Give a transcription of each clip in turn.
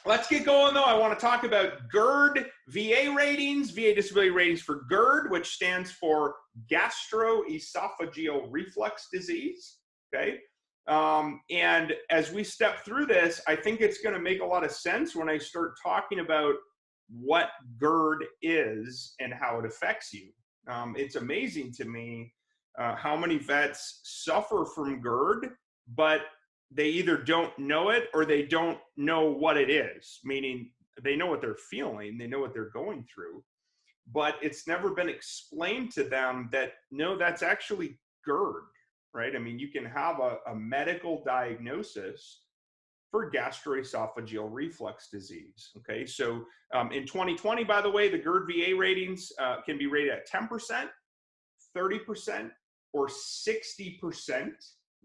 let's get going though. I want to talk about GERD VA ratings, VA disability ratings for GERD, which stands for gastroesophageal reflux disease. Okay. And as we step through this, I think it's going to make a lot of sense when I start talking about what GERD is and how it affects you. It's amazing to me how many vets suffer from GERD, but they either don't know it or they don't know what it is, meaning they know what they're feeling, they know what they're going through, but it's never been explained to them that, no, that's actually GERD, right? I mean, you can have a medical diagnosis for gastroesophageal reflux disease, okay? So in 2020, by the way, the GERD VA ratings can be rated at 10%, 30%, or 60%,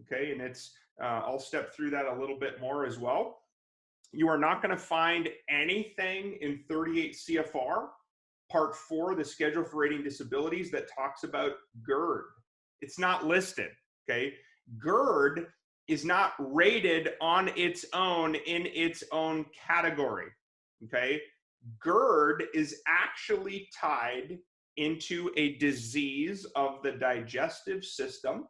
okay? And it's, I'll step through that a little bit more as well. You are not going to find anything in 38 CFR, Part 4, the Schedule for Rating Disabilities, that talks about GERD. It's not listed, okay? GERD is not rated on its own in its own category, okay? GERD is actually tied into a disease of the digestive system,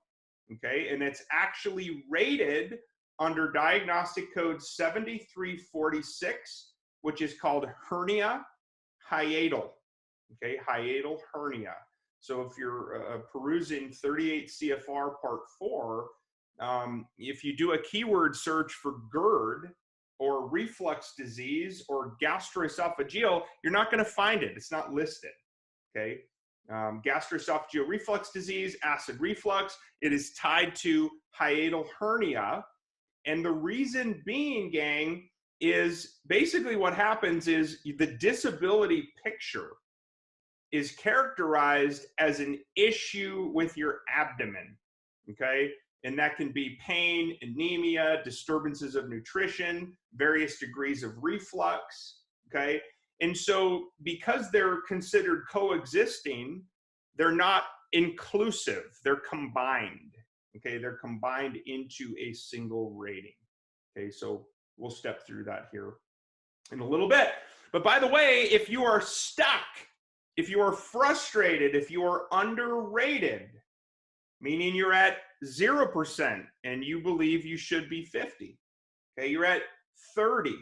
okay? And it's actually rated under Diagnostic Code 7346, which is called Hernia Hiatal, okay? Hiatal hernia. So if you're perusing 38 CFR Part 4, if you do a keyword search for GERD or reflux disease or gastroesophageal, you're not going to find it. It's not listed, okay? Gastroesophageal reflux disease, acid reflux, it is tied to hiatal hernia. And the reason being, gang, is basically what happens is the disability picture is characterized as an issue with your abdomen, okay? And that can be pain, anemia, disturbances of nutrition, various degrees of reflux, okay? And so because they're considered coexisting, they're not inclusive, they're combined, okay? They're combined into a single rating, okay? So we'll step through that here in a little bit. But by the way, if you are stuck, if you are frustrated, if you are underrated, meaning you're at 0% and you believe you should be 50, okay? You're at 30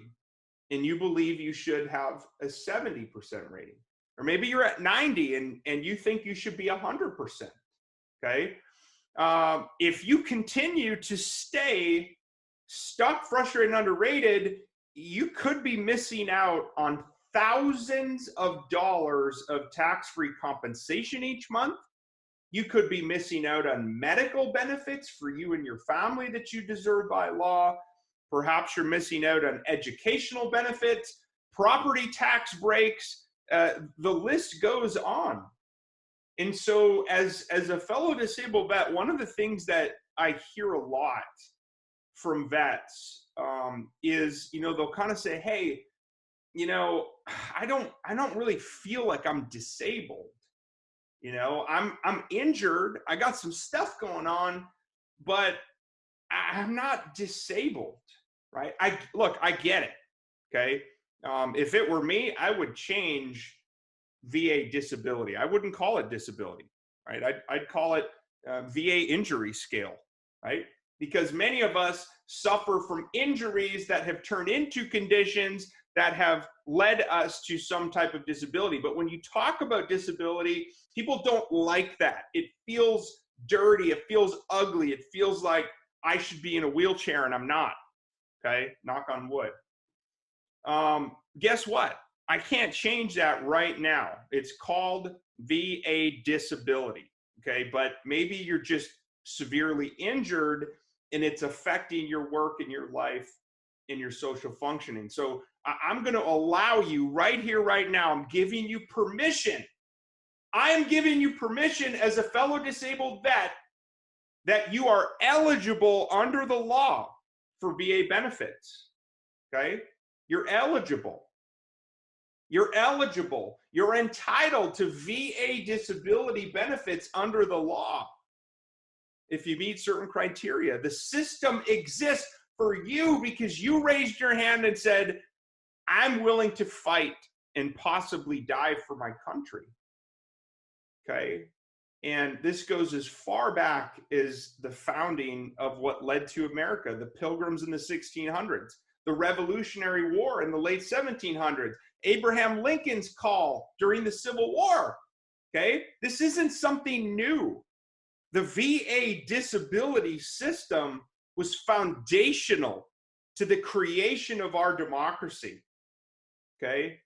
and you believe you should have a 70% rating. Or maybe you're at 90 and you think you should be 100%, okay? If you continue to stay stuck, frustrated, and underrated, you could be missing out on thousands of dollars of tax-free compensation each month. You could be missing out on medical benefits for you and your family that you deserve by law. Perhaps you're missing out on educational benefits, property tax breaks. The list goes on. And so as a fellow disabled vet, one of the things that I hear a lot from vets is, you know, they'll kind of say, hey, you know, I don't really feel like I'm disabled. You know, I'm injured. I got some stuff going on, but I'm not disabled, right? I get it. Okay. If it were me, I would change VA disability. I wouldn't call it disability, right? I'd call it VA injury scale, right? Because many of us suffer from injuries that have turned into conditions that have led us to some type of disability. But when you talk about disability, people don't like that. It feels dirty. It feels ugly. It feels like I should be in a wheelchair and I'm not, okay? Knock on wood. Guess what? I can't change that right now. It's called VA disability, okay? But maybe you're just severely injured and it's affecting your work and your life and your social functioning. So I'm going to allow you right here, right now. I'm giving you permission. I am giving you permission as a fellow disabled vet that you are eligible under the law for VA benefits, okay? You're eligible. You're eligible. You're entitled to VA disability benefits under the law if you meet certain criteria. The system exists for you because you raised your hand and said, I'm willing to fight and possibly die for my country. Okay. And this goes as far back as the founding of what led to America, the Pilgrims in the 1600s, the Revolutionary War in the late 1700s, Abraham Lincoln's call during the Civil War. Okay. This isn't something new. The VA disability system was foundational to the creation of our democracy. Okay.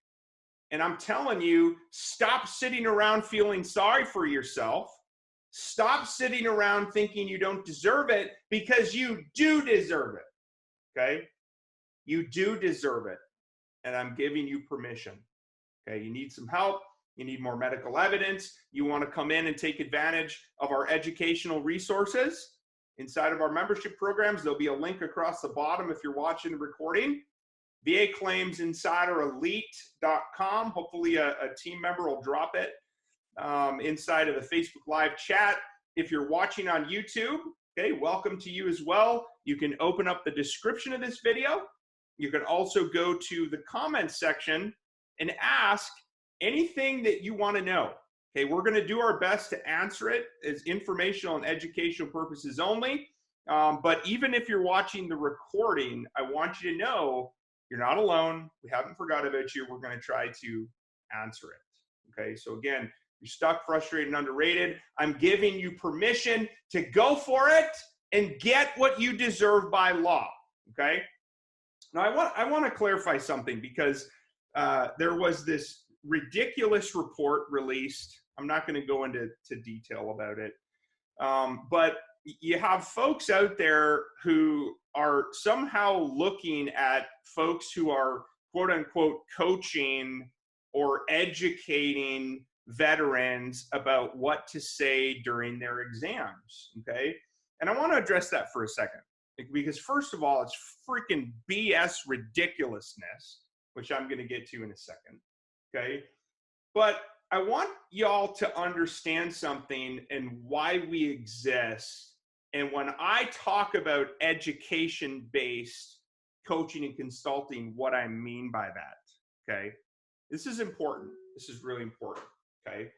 And I'm telling you, stop sitting around feeling sorry for yourself. Stop sitting around thinking you don't deserve it, because you do deserve it. Okay. You do deserve it. And I'm giving you permission. Okay. You need some help. You need more medical evidence. You want to come in and take advantage of our educational resources inside of our membership programs. There'll be a link across the bottom if you're watching the recording. VA Claims Insider Elite.com. Hopefully a team member will drop it inside of the Facebook Live chat. If you're watching on YouTube, okay, welcome to you as well. You can open up the description of this video. You can also go to the comments section and ask anything that you want to know. Okay, we're going to do our best to answer it as informational and educational purposes only. But even if you're watching the recording, I want you to know you're not alone. We haven't forgot about you. We're going to try to answer it. Okay, so again, you're stuck, frustrated, and underrated. I'm giving you permission to go for it and get what you deserve by law. Okay. Now I want to clarify something, because there was this ridiculous report released. I'm not going to go into detail about it, but you have folks out there who are somehow looking at folks who are quote unquote coaching or educating veterans about what to say during their exams. Okay. And I want to address that for a second, because first of all, it's freaking BS ridiculousness, which I'm going to get to in a second. Okay. But I want y'all to understand something and why we exist. And when I talk about education-based coaching and consulting, what I mean by that. Okay. This is important. This is really important. Okay.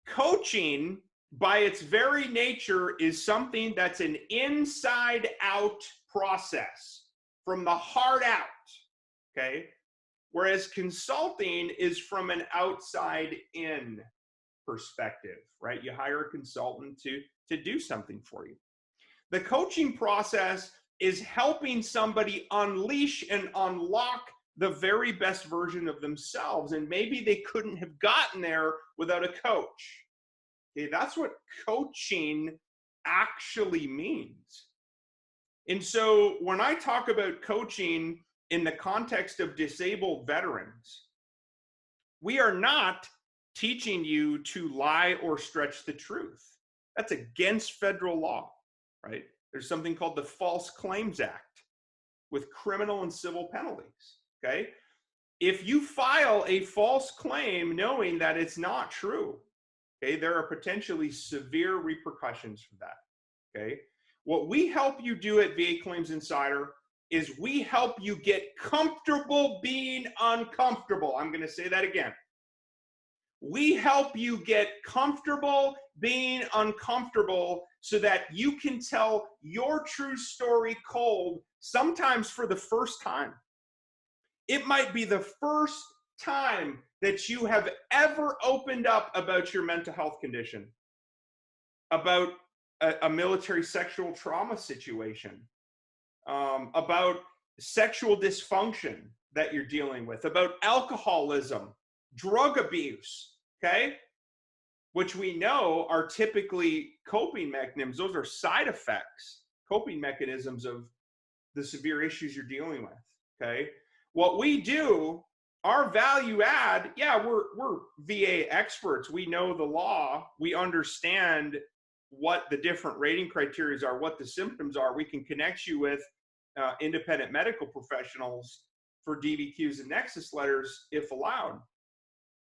Coaching, by its very nature, is something that's an inside out process, from the heart out. Okay. Whereas consulting is from an outside in perspective, right? You hire a consultant to do something for you. The coaching process is helping somebody unleash and unlock the very best version of themselves. And maybe they couldn't have gotten there without a coach. Okay, that's what coaching actually means. And so when I talk about coaching in the context of disabled veterans, we are not teaching you to lie or stretch the truth. That's against federal law, right? There's something called the False Claims Act with criminal and civil penalties, okay? If you file a false claim knowing that it's not true, okay, there are potentially severe repercussions for that, okay? What we help you do at VA Claims Insider is we help you get comfortable being uncomfortable. I'm going to say that again. We help you get comfortable being uncomfortable so that you can tell your true story cold, sometimes for the first time. It might be the first time that you have ever opened up about your mental health condition, about a military sexual trauma situation, about sexual dysfunction that you're dealing with, about alcoholism, drug abuse, okay? Which we know are typically coping mechanisms. Those are side effects, coping mechanisms of the severe issues you're dealing with, okay? What we do, our value add, yeah, we're VA experts. We know the law. We understand what the different rating criteria are, what the symptoms are. We can connect you with independent medical professionals for DBQs and nexus letters if allowed.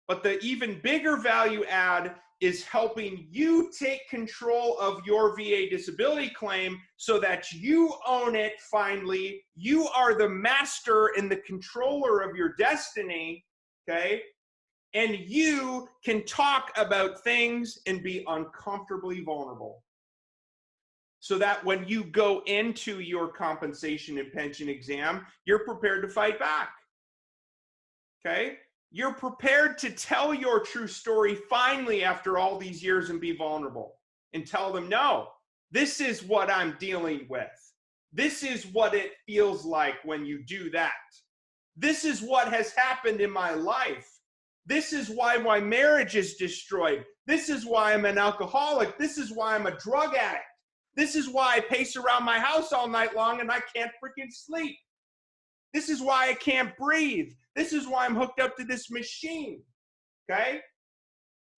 But the even bigger value add is helping you take control of your VA disability claim so that you own it finally. You are the master and the controller of your destiny, okay? And you can talk about things and be uncomfortably vulnerable. So that when you go into your compensation and pension exam, you're prepared to fight back, okay? You're prepared to tell your true story finally after all these years and be vulnerable and tell them, no, this is what I'm dealing with. This is what it feels like when you do that. This is what has happened in my life. This is why my marriage is destroyed. This is why I'm an alcoholic. This is why I'm a drug addict. This is why I pace around my house all night long and I can't freaking sleep. This is why I can't breathe. This is why I'm hooked up to this machine, okay?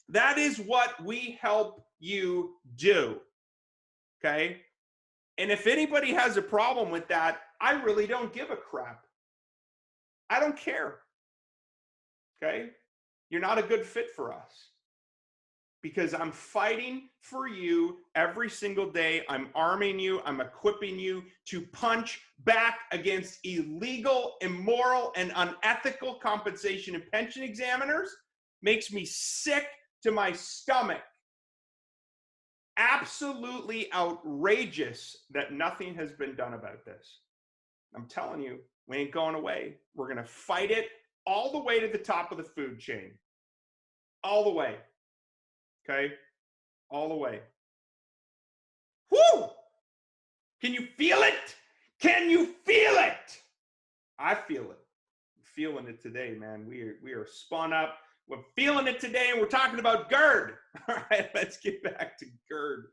That is what we help you do, okay? And if anybody has a problem with that, I really don't give a crap. I don't care, okay? You're not a good fit for us because I'm fighting for you every single day. I'm arming you. I'm equipping you to punch back against illegal, immoral, and unethical compensation and pension examiners. Makes me sick to my stomach. Absolutely outrageous that nothing has been done about this. I'm telling you, we ain't going away. We're going to fight it all the way to the top of the food chain. All the way. Okay? All the way. Whoo! Can you feel it? Can you feel it? I feel it. I'm feeling it today, man. We are spun up. We're feeling it today, and we're talking about GERD. All right, let's get back to GERD.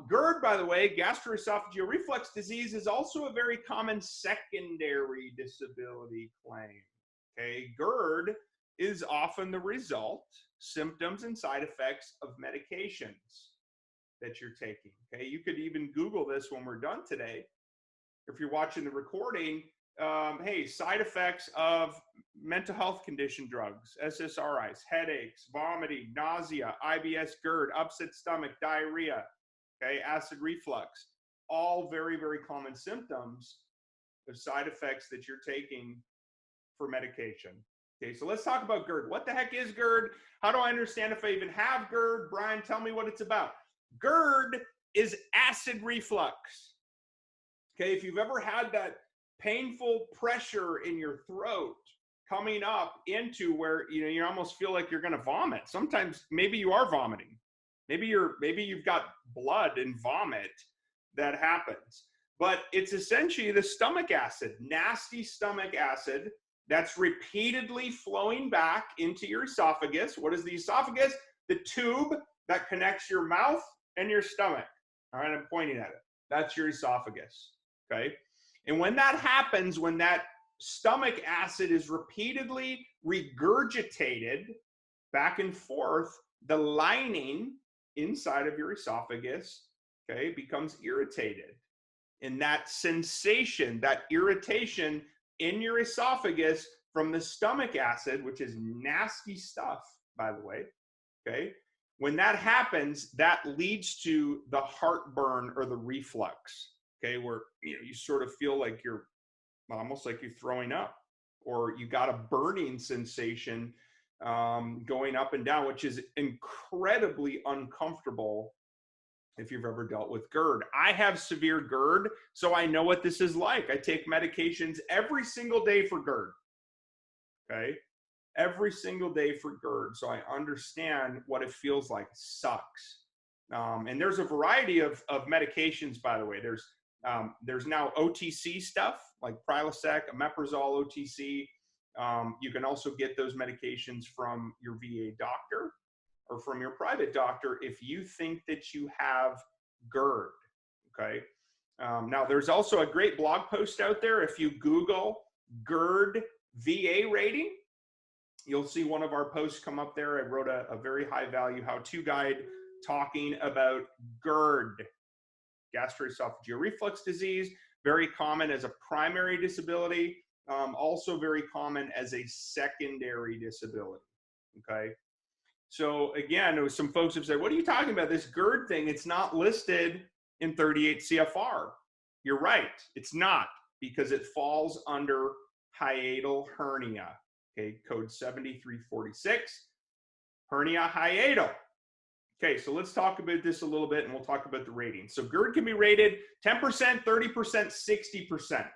GERD, by the way, gastroesophageal reflux disease, is also a very common secondary disability claim. Okay, GERD is often the result, symptoms, and side effects of medications that you're taking. Okay, you could even Google this when we're done today. If you're watching the recording, hey, side effects of mental health condition drugs, SSRIs, headaches, vomiting, nausea, IBS, GERD, upset stomach, diarrhea, okay, acid reflux, all very, very common symptoms of side effects that you're taking for medication. Okay, so let's talk about GERD. What the heck is GERD? How do I understand if I even have GERD? Brian, tell me what it's about. GERD is acid reflux. Okay, if you've ever had that painful pressure in your throat coming up into where you almost feel like you're going to vomit. Sometimes maybe you are vomiting. Maybe you've got blood and vomit that happens. But it's essentially the stomach acid, nasty stomach acid that's repeatedly flowing back into your esophagus. What is the esophagus? The tube that connects your mouth and your stomach. All right, I'm pointing at it. That's your esophagus, okay? And when that happens, when that stomach acid is repeatedly regurgitated back and forth, the lining inside of your esophagus, okay, becomes irritated. And that sensation, that irritation in your esophagus from the stomach acid, which is nasty stuff, by the way, okay, when that happens, that leads to the heartburn or the reflux, okay, where you sort of feel like you're almost like you're throwing up, or you got a burning sensation going up and down, which is incredibly uncomfortable if you've ever dealt with GERD. I have severe GERD, so I know what this is like. I take medications every single day for GERD, okay? Every single day for GERD, so I understand what it feels like. It sucks. And there's a variety of medications, by the way. There's now OTC stuff, like Prilosec, omeprazole OTC. You can also get those medications from your VA doctor or from your private doctor if you think that you have GERD, okay? Now, there's also a great blog post out there. If you Google GERD VA rating, you'll see one of our posts come up there. I wrote a very high value how-to guide talking about GERD, gastroesophageal reflux disease, very common as a primary disability, also very common as a secondary disability, okay? So again, there was some folks who said, what are you talking about? This GERD thing, it's not listed in 38 CFR. You're right, it's not, because it falls under hiatal hernia, okay, code 7346, hernia hiatal. Okay, so let's talk about this a little bit and we'll talk about the rating. So GERD can be rated 10%, 30%, 60%.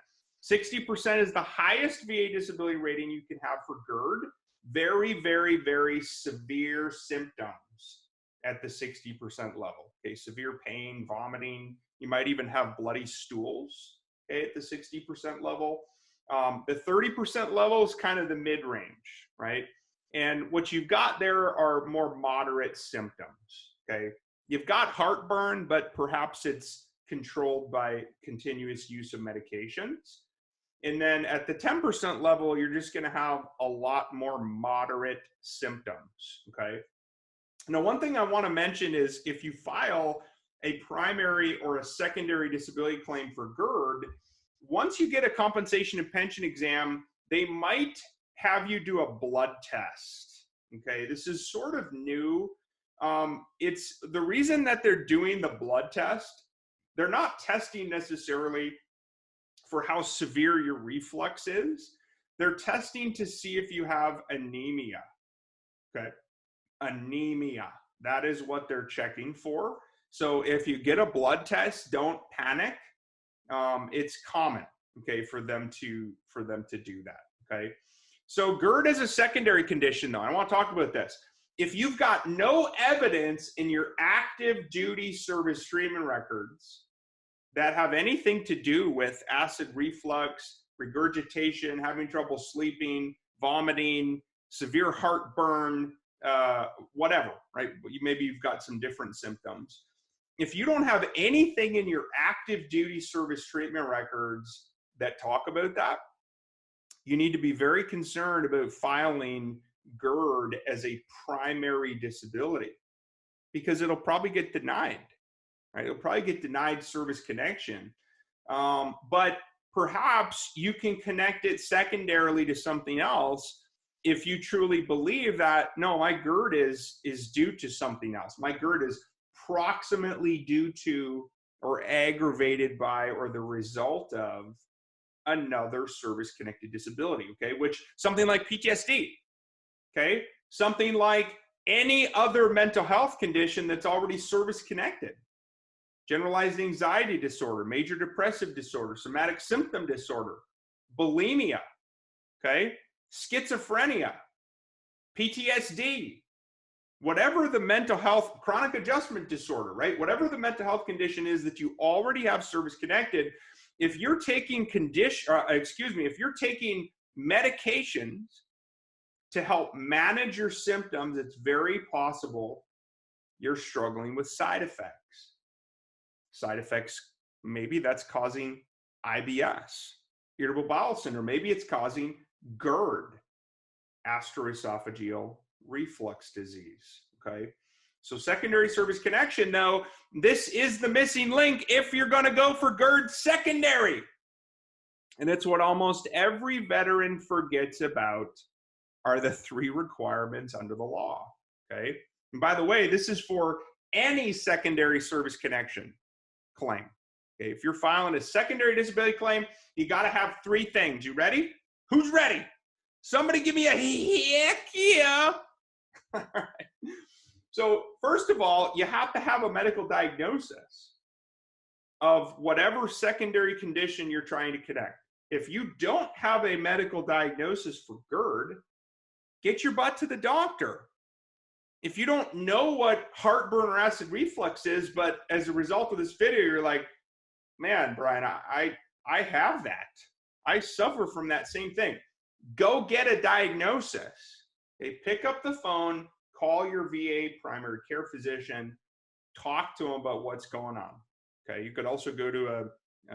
60% is the highest VA disability rating you can have for GERD. Very, very, very severe symptoms at the 60% level. Okay, severe pain, vomiting. You might even have bloody stools, okay, at the 60% level. The 30% level is kind of the mid-range, right? And what you've got there are more moderate symptoms, okay? You've got heartburn, but perhaps it's controlled by continuous use of medications. And then at the 10% level, you're just going to have a lot more moderate symptoms, okay? Now, one thing I want to mention is if you file a primary or a secondary disability claim for GERD, once you get a compensation and pension exam, they might have you do a blood test, okay? This is sort of new. It's the reason that they're doing the blood test, they're not testing necessarily for how severe your reflux is. They're testing to see if you have anemia, okay? Anemia, that is what they're checking for. So if you get a blood test, don't panic. It's common, okay, for them to do that, okay? So GERD is a secondary condition though. I want to talk about this. If you've got no evidence in your active duty service treatment records that have anything to do with acid reflux, regurgitation, having trouble sleeping, vomiting, severe heartburn, whatever, right? Maybe you've got some different symptoms. If you don't have anything in your active duty service treatment records that talk about that, you need to be very concerned about filing GERD as a primary disability because it'll probably get denied. Right? It'll probably get denied service connection, but perhaps you can connect it secondarily to something else if you truly believe that, no, my GERD is due to something else. My GERD is proximately due to or aggravated by or the result of another service-connected disability, okay? Which, something like PTSD, okay? Something like any other mental health condition that's already service-connected. Generalized anxiety disorder, major depressive disorder, somatic symptom disorder, bulimia, okay? Schizophrenia, PTSD, whatever the mental health, chronic adjustment disorder, right? Whatever the mental health condition is that you already have service connected, if you're taking if you're taking medications to help manage your symptoms, it's very possible you're struggling with side effects. Side effects, maybe that's causing IBS, irritable bowel syndrome. Maybe it's causing GERD, gastroesophageal reflux disease, okay? So secondary service connection, though, this is the missing link if you're going to go for GERD secondary. And it's what almost every veteran forgets about are the 3 requirements under the law, okay? And by the way, this is for any secondary service connection claim. Okay, if you're filing a secondary disability claim, you got to have 3 things. You ready? Who's ready? Somebody give me a heck yeah. All right. So first of all, you have to have a medical diagnosis of whatever secondary condition you're trying to connect. If you don't have a medical diagnosis for GERD, get your butt to the doctor. If you don't know what heartburn or acid reflux is, but as a result of this video, you're like, man, Brian, I have that. I suffer from that same thing. Go get a diagnosis. Okay, pick up the phone, call your VA primary care physician, talk to them about what's going on. Okay, you could also go to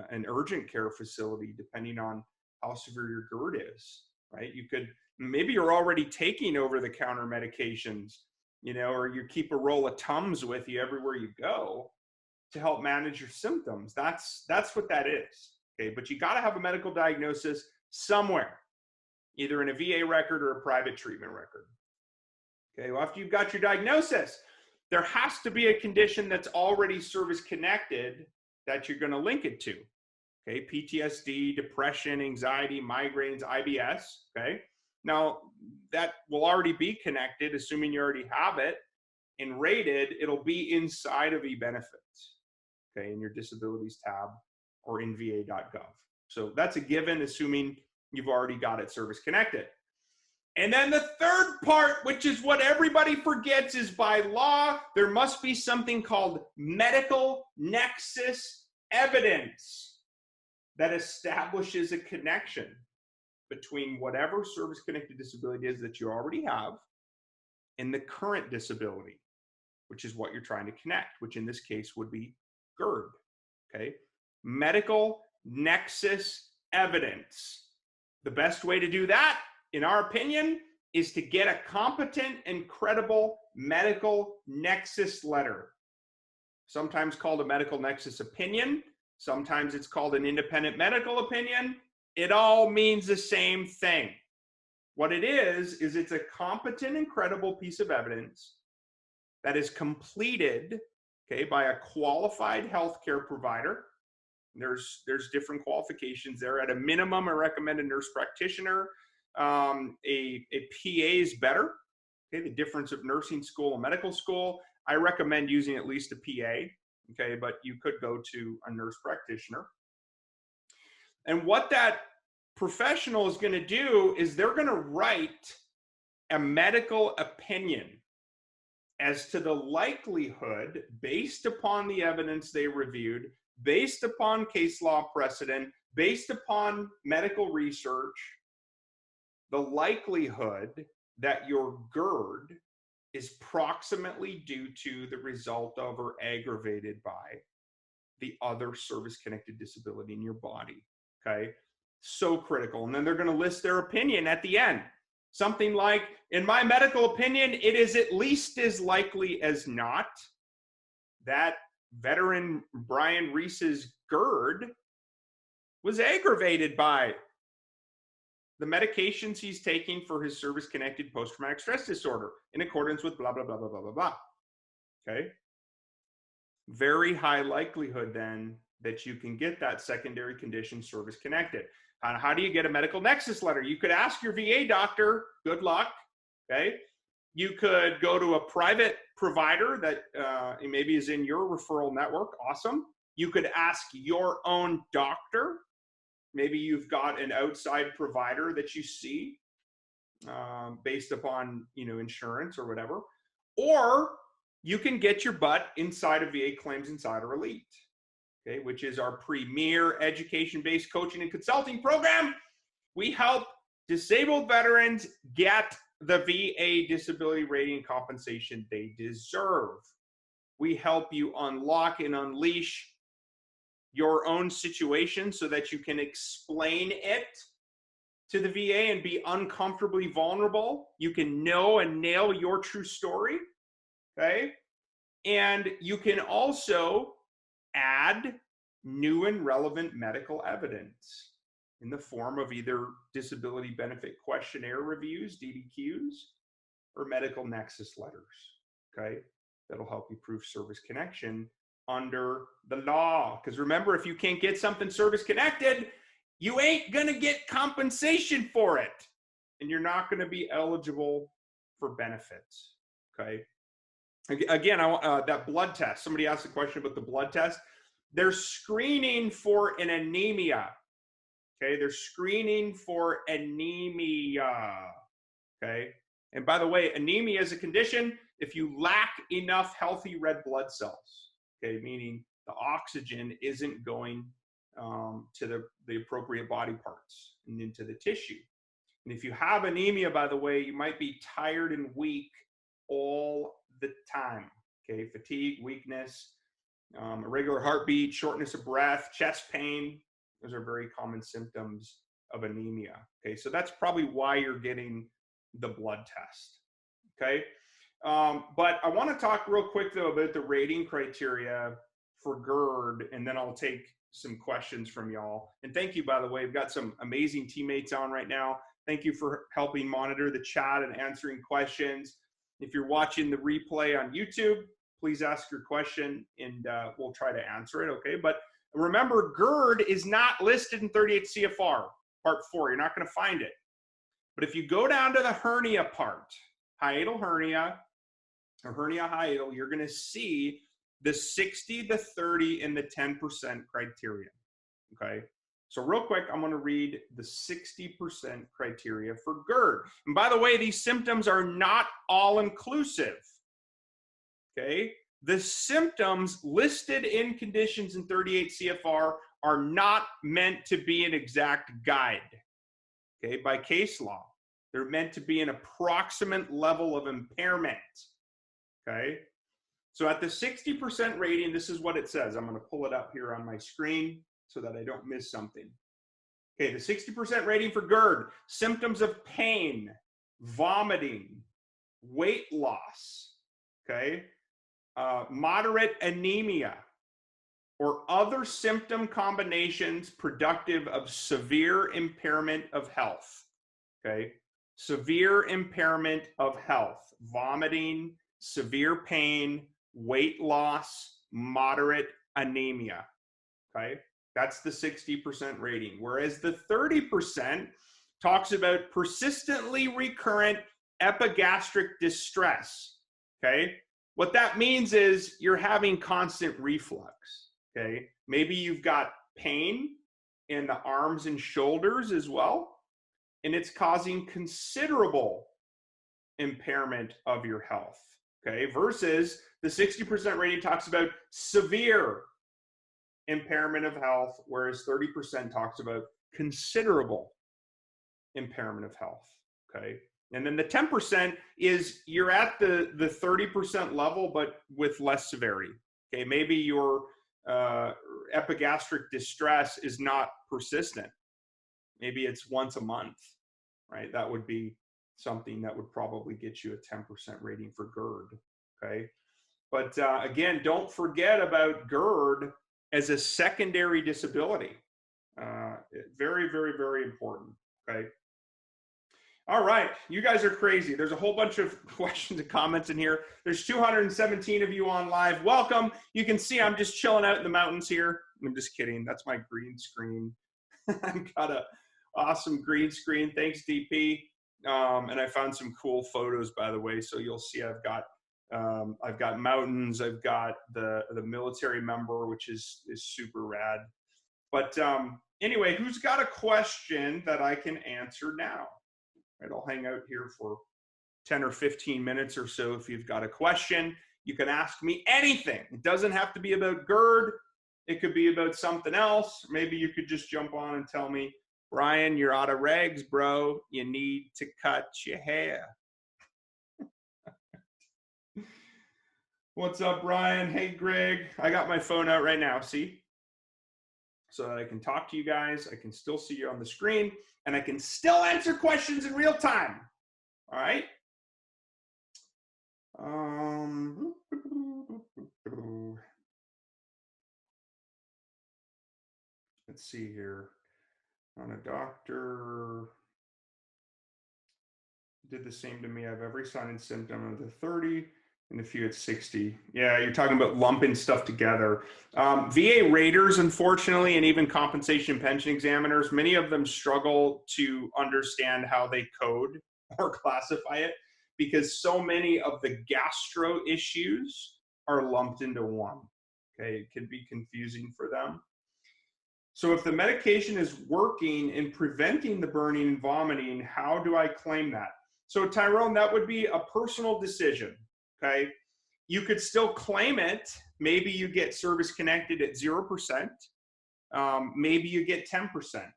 an urgent care facility depending on how severe your GERD is, right? You could, maybe you're already taking over-the-counter medications, you know, or you keep a roll of Tums with you everywhere you go to help manage your symptoms. That's what that is, okay? But you got to have a medical diagnosis somewhere, either in a VA record or a private treatment record, Okay, well, after you've got your diagnosis, there has to be a condition that's already service-connected that you're going to link it to. Okay, PTSD, depression, anxiety, migraines, IBS. Okay, now that will already be connected, assuming you already have it and rated. It'll be inside of eBenefits, okay, in your disabilities tab or in va.gov. So that's a given, assuming you've already got it service connected. And then the third part, which is what everybody forgets, is by law, there must be something called medical nexus evidence that establishes a connection between whatever service-connected disability is that you already have and the current disability, which is what you're trying to connect, which in this case would be GERD, okay? Medical nexus evidence. The best way to do that, in our opinion, is to get a competent and credible medical nexus letter, sometimes called a medical nexus opinion. Sometimes it's called an independent medical opinion. It all means the same thing. What it is it's a competent and credible piece of evidence that is completed, okay, by a qualified healthcare provider. There's different qualifications there. At a minimum, I recommend a nurse practitioner. A PA is better. Okay, the difference of nursing school and medical school, I recommend using at least a PA. Okay, but you could go to a nurse practitioner. And what that professional is going to do is they're going to write a medical opinion as to the likelihood, based upon the evidence they reviewed, based upon case law precedent, based upon medical research, the likelihood that your GERD is proximately due to the result of or aggravated by the other service-connected disability in your body, okay? So critical. And then they're going to list their opinion at the end. Something like, in my medical opinion, it is at least as likely as not that veteran Brian Reese's GERD was aggravated by the medications he's taking for his service-connected post-traumatic stress disorder in accordance with blah, blah, blah, blah, blah, blah, blah. Okay? Very high likelihood then that you can get that secondary condition service-connected. How do you get a medical nexus letter? You could ask your VA doctor, good luck, okay? You could go to a private provider that maybe is in your referral network, awesome. You could ask your own doctor. Maybe you've got an outside provider that you see based upon, insurance or whatever. Or you can get your butt inside of VA Claims Insider Elite, okay, which is our premier education-based coaching and consulting program. We help disabled veterans get the VA disability rating compensation they deserve. We help you unlock and unleash your own situation so that you can explain it to the VA and be uncomfortably vulnerable. You can know and nail your true story, okay? And you can also add new and relevant medical evidence in the form of either disability benefit questionnaire reviews, DBQs, or medical nexus letters, okay? That'll help you prove service connection under the law. Because remember, if you can't get something service connected, you ain't gonna get compensation for it. And you're not gonna be eligible for benefits, okay? Again, that blood test, somebody asked a question about the blood test. They're screening for an anemia, okay? They're screening for anemia, okay? And by the way, anemia is a condition if you lack enough healthy red blood cells, okay? Meaning the oxygen isn't going to the appropriate body parts and into the tissue. And if you have anemia, by the way, you might be tired and weak all the time, okay? Fatigue, weakness, irregular heartbeat, shortness of breath, chest pain. Those are very common symptoms of anemia, okay? So that's probably why you're getting the blood test, okay? But I want to talk real quick, though, about the rating criteria for GERD, and then I'll take some questions from y'all. And thank you, by the way. We've got some amazing teammates on right now. Thank you for helping monitor the chat and answering questions. If you're watching the replay on YouTube, please ask your question and we'll try to answer it, okay? But remember, GERD is not listed in 38 CFR, Part 4. You're not going to find it. But if you go down to the hernia part, hiatal hernia or hernia hiatal, you're going to see the 60, the 30, and the 10% criteria, okay? So real quick, I'm going to read the 60% criteria for GERD. And by the way, these symptoms are not all-inclusive, okay? The symptoms listed in conditions in 38 CFR are not meant to be an exact guide, okay, by case law. They're meant to be an approximate level of impairment, okay? So at the 60% rating, this is what it says. I'm going to pull it up here on my screen so that I don't miss something. Okay, the 60% rating for GERD: symptoms of pain, vomiting, weight loss, okay, moderate anemia, or other symptom combinations productive of severe impairment of health, okay? Severe impairment of health, vomiting, severe pain, weight loss, moderate anemia, okay? That's the 60% rating. Whereas the 30% talks about persistently recurrent epigastric distress, okay? What that means is you're having constant reflux, okay? Maybe you've got pain in the arms and shoulders as well, and it's causing considerable impairment of your health, okay? Versus the 60% rating talks about severe impairment of health, whereas 30% talks about considerable impairment of health, okay? And then the 10% is you're at the 30% level, but with less severity, okay? Maybe your epigastric distress is not persistent. Maybe it's once a month, right? That would be something that would probably get you a 10% rating for GERD, okay? But again, don't forget about GERD as a secondary disability. Very, very, very important, okay? All right, you guys are crazy. There's a whole bunch of questions and comments in here. There's 217 of you on live. Welcome. You can see I'm just chilling out in the mountains here. I'm just kidding. That's my green screen. I've got a awesome green screen. Thanks, DP. And I found some cool photos, by the way. So you'll see I've got mountains. I've got the military member, which is super rad. But anyway, who's got a question that I can answer now? Right, I'll hang out here for 10 or 15 minutes or so. If you've got a question, you can ask me anything. It doesn't have to be about GERD. It could be about something else. Maybe you could just jump on and tell me, Brian, you're out of rags, bro. You need to cut your hair. What's up, Brian? Hey, Greg. I got my phone out right now, see? So that I can talk to you guys. I can still see you on the screen, and I can still answer questions in real time. All right? Let's see here. On a doctor did the same to me. I have every sign and symptom of the 30 and a few at 60. Yeah, you're talking about lumping stuff together. VA raters, unfortunately, and even compensation and pension examiners, many of them struggle to understand how they code or classify it because so many of the gastro issues are lumped into one. Okay, it can be confusing for them. So if the medication is working in preventing the burning and vomiting, how do I claim that? So Tyrone, that would be a personal decision, okay? You could still claim it. Maybe you get service connected at 0%. Maybe you get 10%,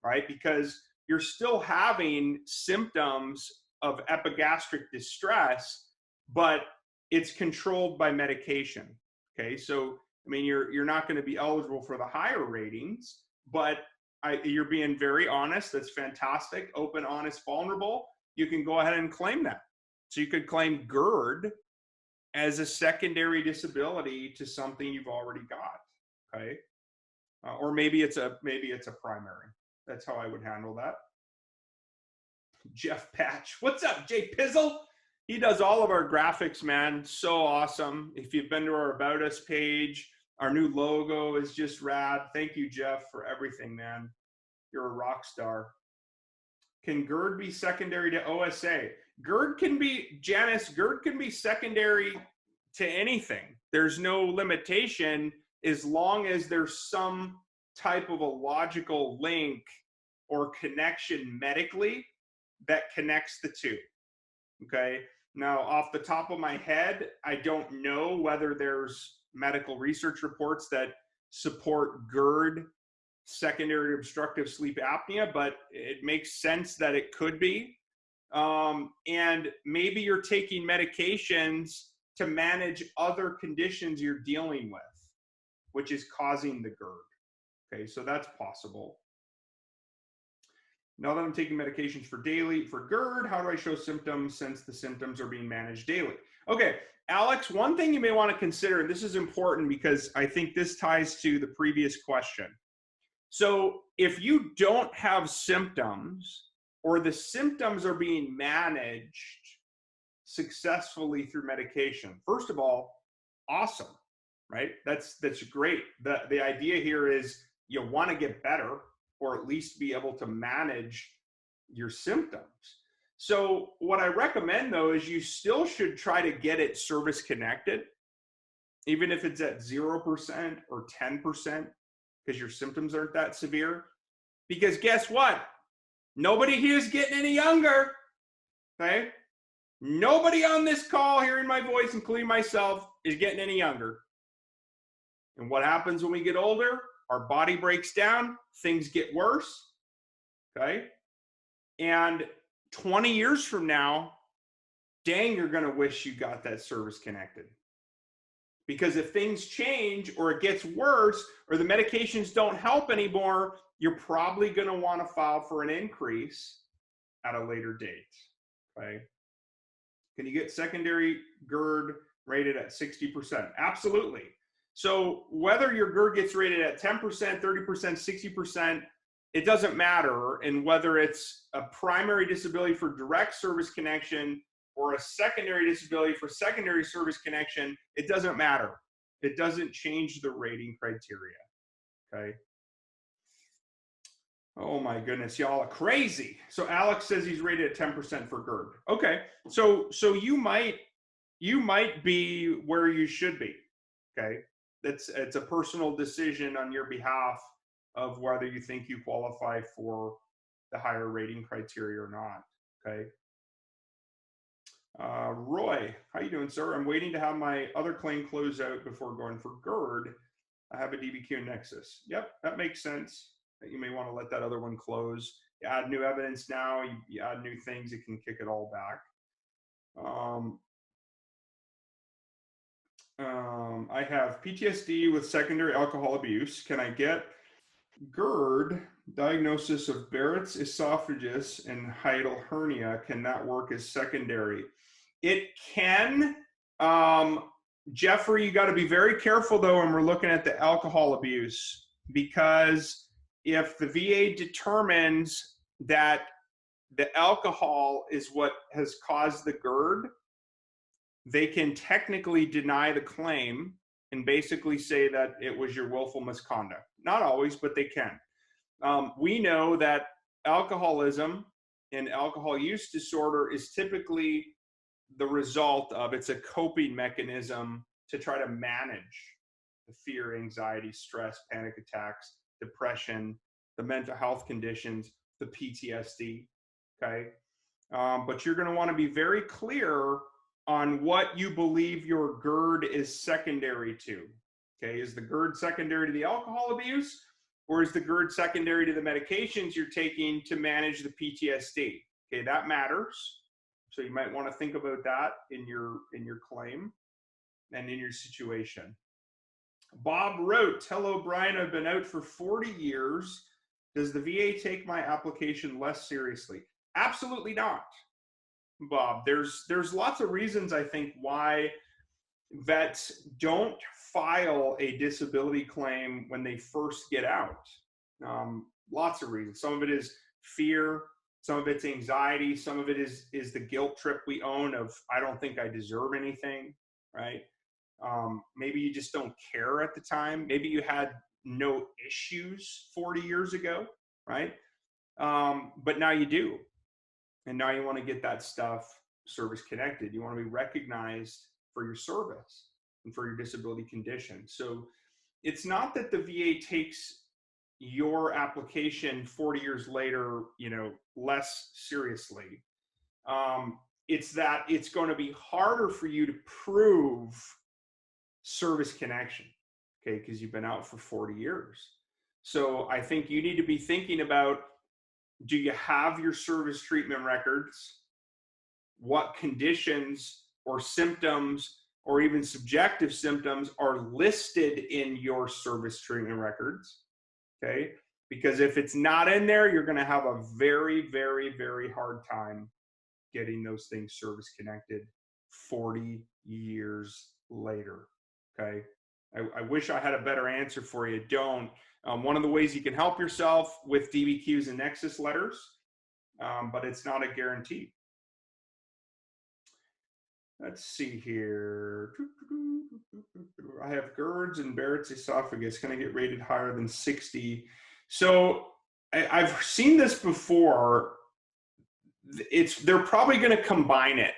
right? Because you're still having symptoms of epigastric distress, but it's controlled by medication, okay? So, I mean, you're not going to be eligible for the higher ratings, but you're being very honest. That's fantastic. Open, honest, vulnerable. You can go ahead and claim that. So you could claim GERD as a secondary disability to something you've already got, okay? Or maybe it's a primary. That's how I would handle that. Jeff Patch. What's up, Jay Pizzle? He does all of our graphics, man. So awesome. If you've been to our About Us page, our new logo is just rad. Thank you, Jeff, for everything, man. You're a rock star. Can GERD be secondary to OSA? GERD can be, Janice, GERD can be secondary to anything. There's no limitation as long as there's some type of a logical link or connection medically that connects the two. Okay. Now, off the top of my head, I don't know whether there's medical research reports that support GERD secondary to obstructive sleep apnea, but it makes sense that it could be. And maybe you're taking medications to manage other conditions you're dealing with, which is causing the GERD. Okay, so that's possible. Now that I'm taking medications for GERD, how do I show symptoms since the symptoms are being managed daily? Okay, Alex, one thing you may want to consider, and this is important because I think this ties to the previous question. So if you don't have symptoms or the symptoms are being managed successfully through medication, first of all, awesome, right? That's great. The idea here is you want to get better or at least be able to manage your symptoms. So what I recommend though is you still should try to get it service connected, even if it's at 0% or 10%. Because your symptoms aren't that severe. Because guess what? Nobody here is getting any younger. Okay? Nobody on this call hearing my voice, including myself, is getting any younger. And what happens when we get older? Our body breaks down, things get worse. Okay? And 20 years from now, dang, you're going to wish you got that service connected. Because if things change or it gets worse or the medications don't help anymore, you're probably going to want to file for an increase at a later date. Okay. Can you get secondary GERD rated at 60%? Absolutely. So whether your GERD gets rated at 10%, 30%, 60%, it doesn't matter. And whether it's a primary disability for direct service connection or a secondary disability for secondary service connection, it doesn't matter. It doesn't change the rating criteria, okay? Oh my goodness, y'all are crazy. So Alex says he's rated at 10% for GERD. Okay, so you might be where you should be, okay? It's a personal decision on your behalf of whether you think you qualify for the higher rating criteria or not, okay? Roy, how you doing, sir? I'm waiting to have my other claim close out before going for GERD. I have a DBQ and Nexus. Yep, that makes sense. You may want to let that other one close. You add new evidence now, you add new things, it can kick it all back. I have PTSD with secondary alcohol abuse. Can I get GERD, diagnosis of Barrett's esophagus and hiatal hernia? Can that work as secondary? It can. Jeffrey, you got to be very careful though when we're looking at the alcohol abuse, because if the VA determines that the alcohol is what has caused the GERD, they can technically deny the claim and basically say that it was your willful misconduct. Not always, but they can. We know that alcoholism and alcohol use disorder is typically the result of, it's a coping mechanism to try to manage the fear, anxiety, stress, panic attacks, depression, the mental health conditions, the PTSD, okay? But you're gonna wanna be very clear on what you believe your GERD is secondary to, okay? Is the GERD secondary to the alcohol abuse, or is the GERD secondary to the medications you're taking to manage the PTSD? Okay, that matters. So you might want to think about that in your claim and in your situation. Bob wrote, hello, Brian, I've been out for 40 years. Does the VA take my application less seriously? Absolutely not, Bob. There's lots of reasons, I think, why vets don't file a disability claim when they first get out. Lots of reasons. Some of it is fear. Some of it's anxiety. Some of it is the guilt trip we own of, I don't think I deserve anything, right? Maybe you just don't care at the time. Maybe you had no issues 40 years ago, right? But now you do. And now you want to get that stuff service connected. You want to be recognized for your service and for your disability condition. So it's not that the VA takes your application 40 years later, less seriously. It's that it's going to be harder for you to prove service connection, okay, because you've been out for 40 years. So I think you need to be thinking about, do you have your service treatment records? What conditions or symptoms or even subjective symptoms are listed in your service treatment records? Okay, because if it's not in there, you're going to have a very, very, very hard time getting those things service connected 40 years later. Okay, I wish I had a better answer for you. Don't. One of the ways you can help yourself with DBQs and Nexus letters, but it's not a guarantee. Let's see here. I have GERDs and Barrett's esophagus. Can I get rated higher than 60? So I've seen this before. They're probably going to combine it,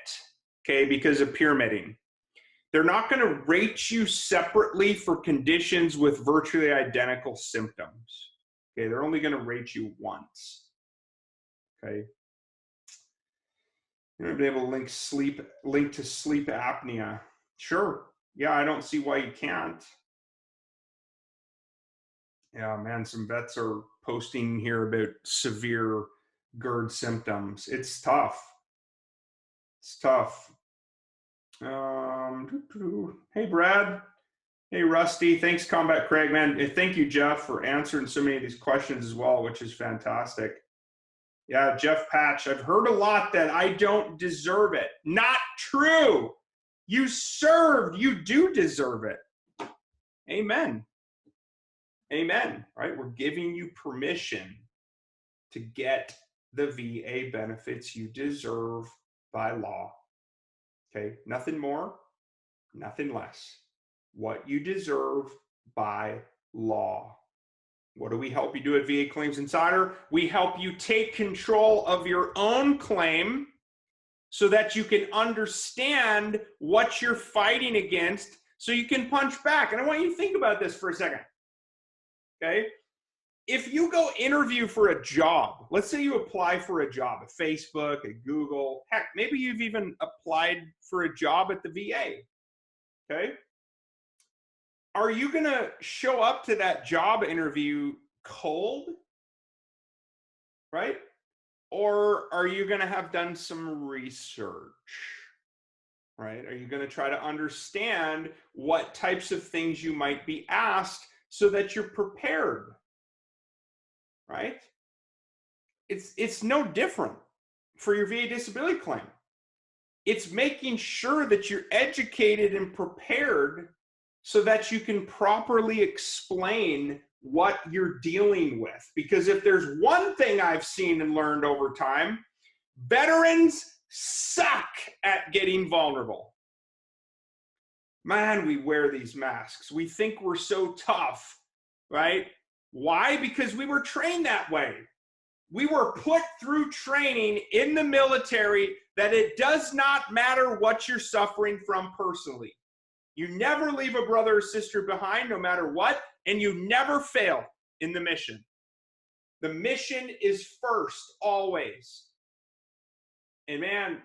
okay, because of pyramiding. They're not going to rate you separately for conditions with virtually identical symptoms. Okay, they're only going to rate you once. Okay. You're going to be able to link to sleep apnea. Sure. Yeah, I don't see why you can't. Yeah, man, some vets are posting here about severe GERD symptoms. It's tough. It's tough. Hey, Brad. Hey, Rusty. Thanks, Combat Craig, man. And thank you, Jeff, for answering so many of these questions as well, which is fantastic. Yeah, Jeff Patch. I've heard a lot that I don't deserve it. Not true. You served. You do deserve it. Amen. Amen. Right? We're giving you permission to get the VA benefits you deserve by law. Okay? Nothing more, nothing less. What you deserve by law. What do we help you do at VA Claims Insider? We help you take control of your own claim so that you can understand what you're fighting against so you can punch back. And I want you to think about this for a second. Okay? If you go interview for a job, let's say you apply for a job at Facebook, at Google, heck, maybe you've even applied for a job at the VA. Okay? Are you going to show up to that job interview cold? Right? Or are you going to have done some research? Right? Are you going to try to understand what types of things you might be asked so that you're prepared? Right? It's no different for your VA disability claim. It's making sure that you're educated and prepared so that you can properly explain what you're dealing with. Because if there's one thing I've seen and learned over time, veterans suck at getting vulnerable. Man, we wear these masks. We think we're so tough, right? Why? Because we were trained that way. We were put through training in the military that it does not matter what you're suffering from personally. You never leave a brother or sister behind, no matter what, and you never fail in the mission. The mission is first, always. And man,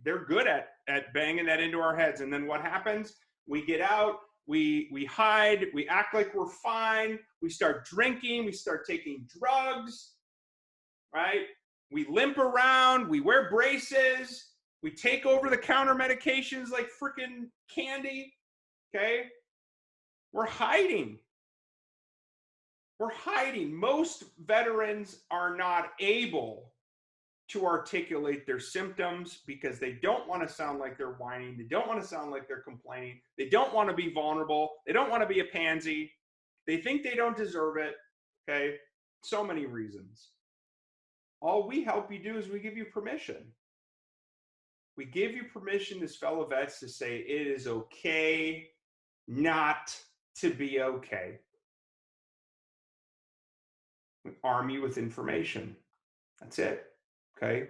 they're good at banging that into our heads. And then what happens? We get out, we hide, we act like we're fine, we start drinking, we start taking drugs, right? We limp around, we wear braces, we take over-the-counter medications like freaking candy, okay? We're hiding. We're hiding. Most veterans are not able to articulate their symptoms because they don't want to sound like they're whining. They don't want to sound like they're complaining. They don't want to be vulnerable. They don't want to be a pansy. They think they don't deserve it, okay? So many reasons. All we help you do is we give you permission. We give you permission as fellow vets to say it is okay not to be okay. We arm you with information. That's it. Okay.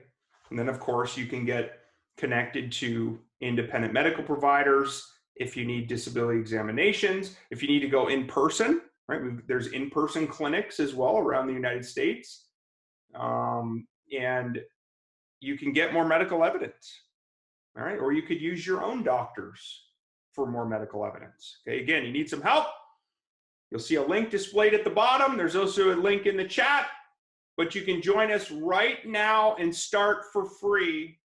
And then, of course, you can get connected to independent medical providers if you need disability examinations, if you need to go in person, right? There's in-person clinics as well around the United States. And you can get more medical evidence, all right? Or you could use your own doctors for more medical evidence. Okay, again, you need some help. You'll see a link displayed at the bottom. There's also a link in the chat, but you can join us right now and start for free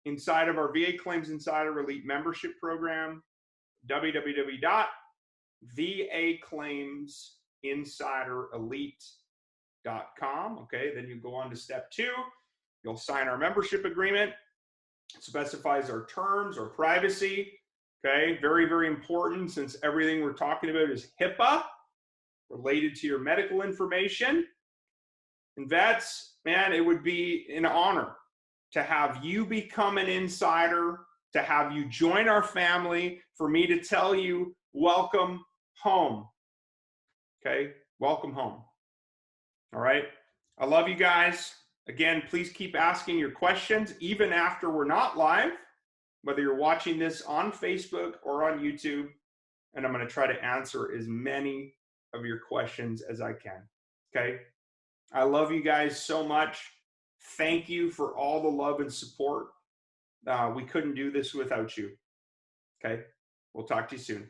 inside of our VA Claims Insider Elite membership program, www.vaclaimsinsiderelite.com. Okay, then you go on to step 2. You'll sign our membership agreement. It specifies our terms, our privacy. Okay, very, very important since everything we're talking about is HIPAA related to your medical information. And vets, man, it would be an honor to have you become an insider, to have you join our family, for me to tell you, welcome home. Okay, welcome home. All right, I love you guys. Again, please keep asking your questions, even after we're not live, whether you're watching this on Facebook or on YouTube, and I'm going to try to answer as many of your questions as I can. Okay, I love you guys so much. Thank you for all the love and support. We couldn't do this without you. Okay, we'll talk to you soon.